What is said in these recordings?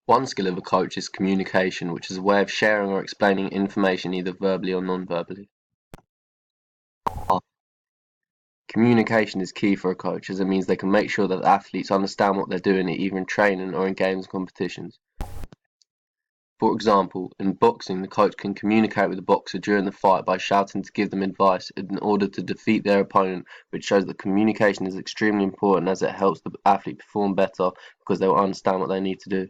One skill of a coach is communication, which is a way of sharing or explaining information either verbally or non-verbally. Communication is key for a coach as it means they can make sure that athletes understand what they're doing either in training or in games and competitions. For example, in boxing, the coach can communicate with the boxer during the fight by shouting to give them advice in order to defeat their opponent, which shows that communication is extremely important as it helps the athlete perform better because they will understand what they need to do.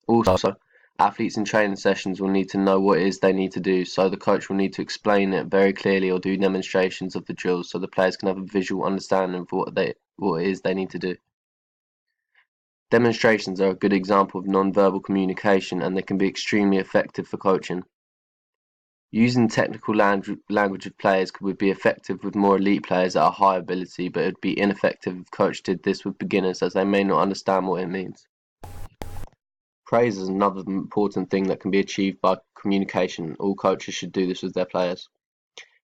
Also, athletes in training sessions will need to know what it is they need to do, so the coach will need to explain it very clearly or do demonstrations of the drills so the players can have a visual understanding of what it is they need to do. Demonstrations are a good example of non-verbal communication and they can be extremely effective for coaching. Using technical language of players would be effective with more elite players at a high ability, but it would be ineffective if coach did this with beginners as they may not understand what it means. Praise is another important thing that can be achieved by communication. All coaches should do this with their players.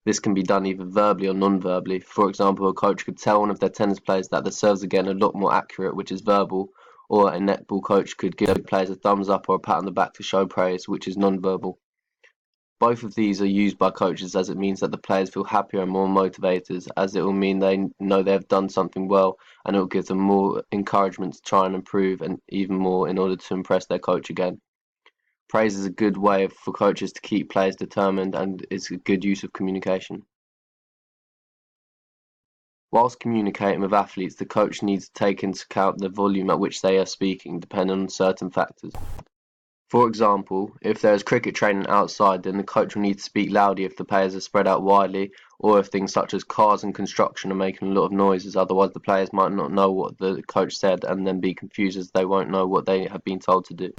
This can be done either verbally or non-verbally. For example, a coach could tell one of their tennis players that the serves are getting a lot more accurate, which is verbal, or a netball coach could give players a thumbs up or a pat on the back to show praise, which is non-verbal. Both of these are used by coaches as it means that the players feel happier and more motivated, as it will mean they know they have done something well and it will give them more encouragement to try and improve and even more in order to impress their coach again. Praise is a good way for coaches to keep players determined and is a good use of communication. Whilst communicating with athletes, the coach needs to take into account the volume at which they are speaking, depending on certain factors. For example, if there is cricket training outside, then the coach will need to speak loudly if the players are spread out widely, or if things such as cars and construction are making a lot of noises, otherwise the players might not know what the coach said and then be confused as they won't know what they have been told to do.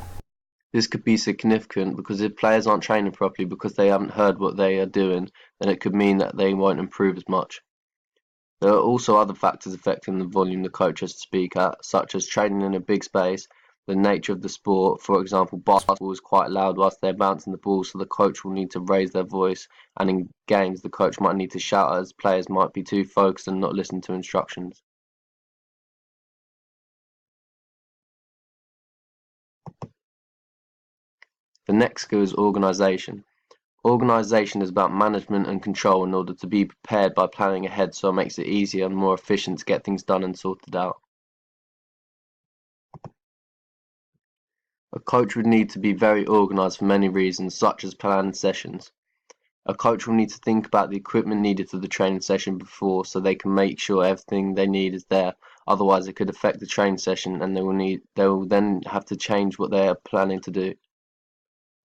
This could be significant because if players aren't training properly because they haven't heard what they are doing, then it could mean that they won't improve as much. There are also other factors affecting the volume the coach has to speak at, such as training in a big space, the nature of the sport. For example, basketball is quite loud whilst they're bouncing the ball, so the coach will need to raise their voice, and in games the coach might need to shout as players might be too focused and not listen to instructions. The next skill is organisation. Organisation is about management and control in order to be prepared by planning ahead so it makes it easier and more efficient to get things done and sorted out. A coach would need to be very organised for many reasons, such as planning sessions. A coach will need to think about the equipment needed for the training session before so they can make sure everything they need is there. Otherwise it could affect the training session and they will then have to change what they are planning to do.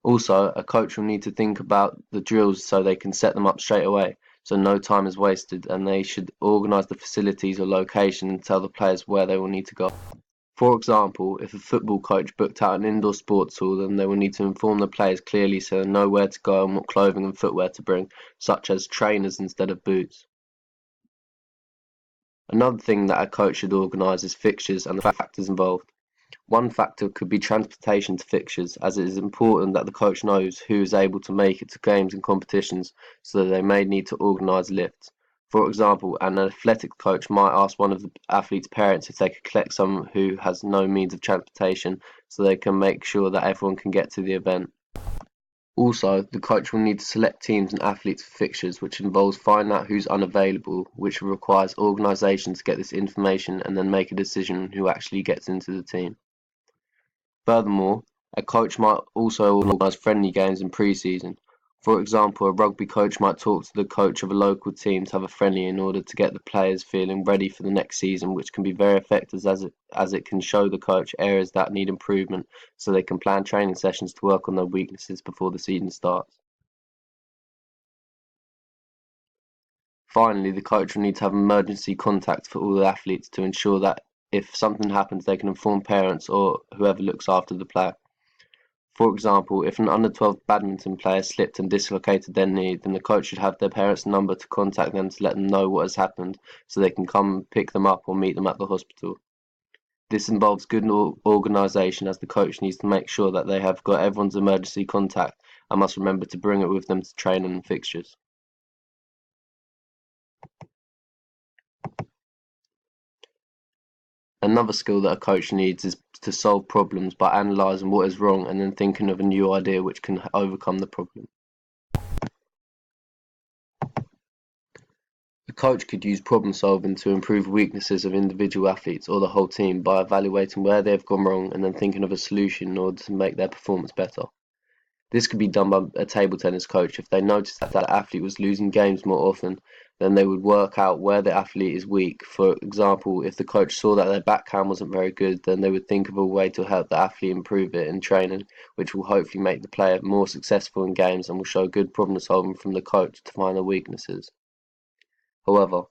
Also, a coach will need to think about the drills so they can set them up straight away, so no time is wasted, and they should organise the facilities or location and tell the players where they will need to go. For example, if a football coach booked out an indoor sports hall, then they will need to inform the players clearly so they know where to go and what clothing and footwear to bring, such as trainers instead of boots. Another thing that a coach should organise is fixtures and the factors involved. One factor could be transportation to fixtures, as it is important that the coach knows who is able to make it to games and competitions, so they may need to organise lifts. For example, an athletic coach might ask one of the athlete's parents if they could collect someone who has no means of transportation, so they can make sure that everyone can get to the event. Also, the coach will need to select teams and athletes for fixtures, which involves finding out who's unavailable, which requires organisation to get this information and then make a decision on who actually gets into the team. Furthermore, a coach might also organise friendly games in pre-season. For example, a rugby coach might talk to the coach of a local team to have a friendly in order to get the players feeling ready for the next season, which can be very effective as it can show the coach areas that need improvement so they can plan training sessions to work on their weaknesses before the season starts. Finally, the coach will need to have emergency contacts for all the athletes to ensure that if something happens they can inform parents or whoever looks after the player. For example, if an under-12 badminton player slipped and dislocated their knee, then the coach should have their parents' number to contact them to let them know what has happened so they can come pick them up or meet them at the hospital. This involves good organisation as the coach needs to make sure that they have got everyone's emergency contact and must remember to bring it with them to training and fixtures. Another skill that a coach needs is to solve problems by analysing what is wrong and then thinking of a new idea which can overcome the problem. A coach could use problem solving to improve weaknesses of individual athletes or the whole team by evaluating where they have gone wrong and then thinking of a solution in order to make their performance better. This could be done by a table tennis coach. If they noticed that the athlete was losing games more often, then they would work out where the athlete is weak. For example, if the coach saw that their backhand wasn't very good, then they would think of a way to help the athlete improve it in training, which will hopefully make the player more successful in games and will show good problem solving from the coach to find their weaknesses. However,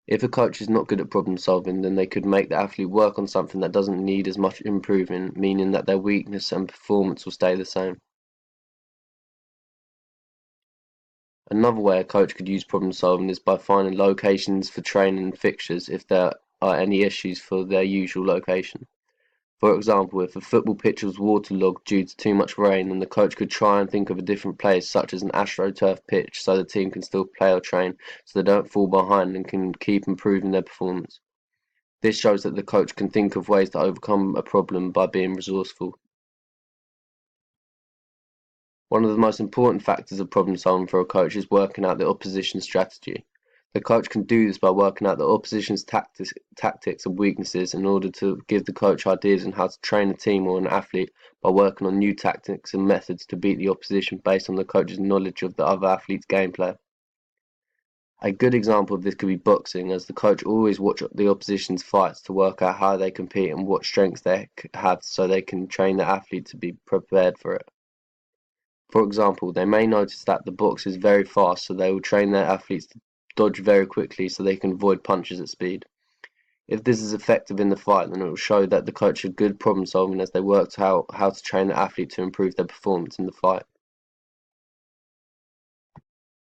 if a coach is not good at problem solving, then they could make the athlete work on something that doesn't need as much improvement, meaning that their weakness and performance will stay the same. Another way a coach could use problem solving is by finding locations for training and fixtures if there are any issues for their usual location. For example, if a football pitch was waterlogged due to too much rain, then the coach could try and think of a different place, such as an AstroTurf pitch, so the team can still play or train, so they don't fall behind and can keep improving their performance. This shows that the coach can think of ways to overcome a problem by being resourceful. One of the most important factors of problem solving for a coach is working out the opposition's strategy. The coach can do this by working out the opposition's tactics and weaknesses in order to give the coach ideas on how to train a team or an athlete by working on new tactics and methods to beat the opposition based on the coach's knowledge of the other athlete's gameplay. A good example of this could be boxing, as the coach always watches the opposition's fights to work out how they compete and what strengths they have so they can train the athlete to be prepared for it. For example, they may notice that the box is very fast, so they will train their athletes to dodge very quickly so they can avoid punches at speed. If this is effective in the fight, then it will show that the coach had good problem solving as they worked out how to train the athlete to improve their performance in the fight.